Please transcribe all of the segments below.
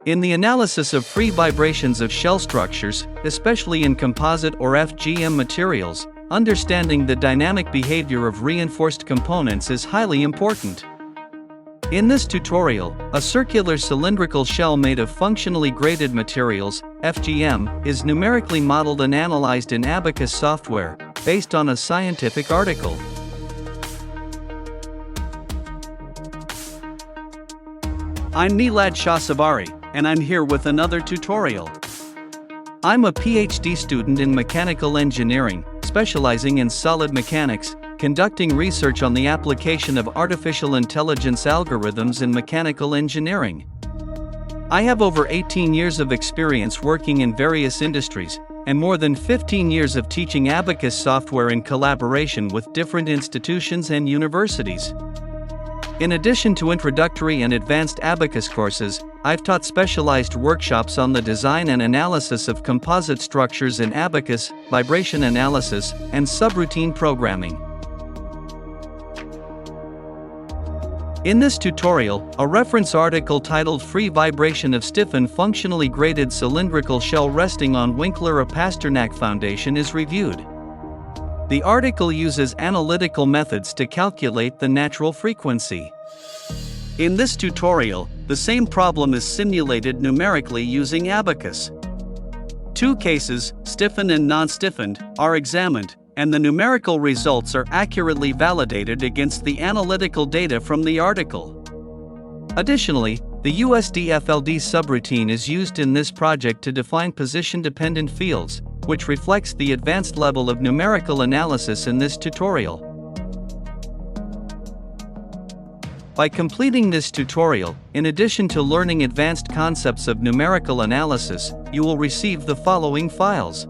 In the analysis of free vibrations of shell structures, especially in composite or FGM materials, understanding the dynamic behavior of reinforced components is highly important. In this tutorial, a circular cylindrical shell made of functionally graded materials, FGM, is numerically modeled and analyzed in Abaqus software, based on a scientific article. I'm Nilad Shahsavari, and I'm here with another tutorial. I'm a PhD student in mechanical engineering, specializing in solid mechanics, conducting research on the application of artificial intelligence algorithms in mechanical engineering. I have over 18 years of experience working in various industries, and more than 15 years of teaching Abaqus software in collaboration with different institutions and universities. In addition to introductory and advanced Abaqus courses, I've taught specialized workshops on the design and analysis of composite structures in Abaqus, vibration analysis, and subroutine programming. In this tutorial, a reference article titled Free Vibration of Stiffened Functionally Graded Cylindrical Shell Resting on Winkler a Pasternak Foundation is reviewed. The article uses analytical methods to calculate the natural frequency. In this tutorial, the same problem is simulated numerically using Abaqus. Two cases, stiffened and non-stiffened, are examined, and the numerical results are accurately validated against the analytical data from the article. Additionally, the USDFLD subroutine is used in this project to define position-dependent fields, which reflects the advanced level of numerical analysis in this tutorial. By completing this tutorial, in addition to learning advanced concepts of numerical analysis, you will receive the following files: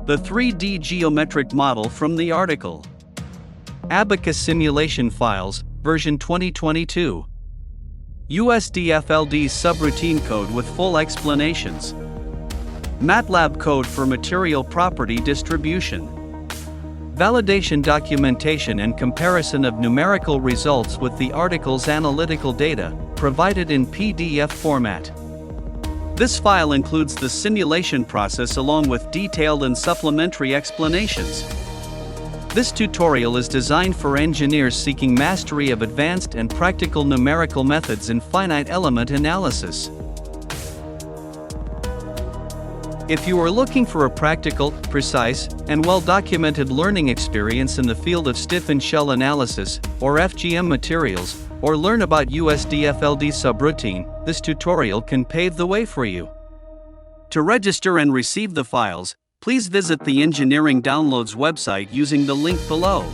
the 3D geometric model from the article, Abaqus simulation files, version 2022, USDFLD subroutine code with full explanations, MATLAB code for material property distribution, validation documentation and comparison of numerical results with the article's analytical data, provided in PDF format. This file includes the simulation process along with detailed and supplementary explanations. This tutorial is designed for engineers seeking mastery of advanced and practical numerical methods in finite element analysis. If you are looking for a practical, precise, and well-documented learning experience in the field of stiffened shell analysis, or FGM materials, or learn about USDFLD subroutine, this tutorial can pave the way for you. To register and receive the files, please visit the Engineering Downloads website using the link below.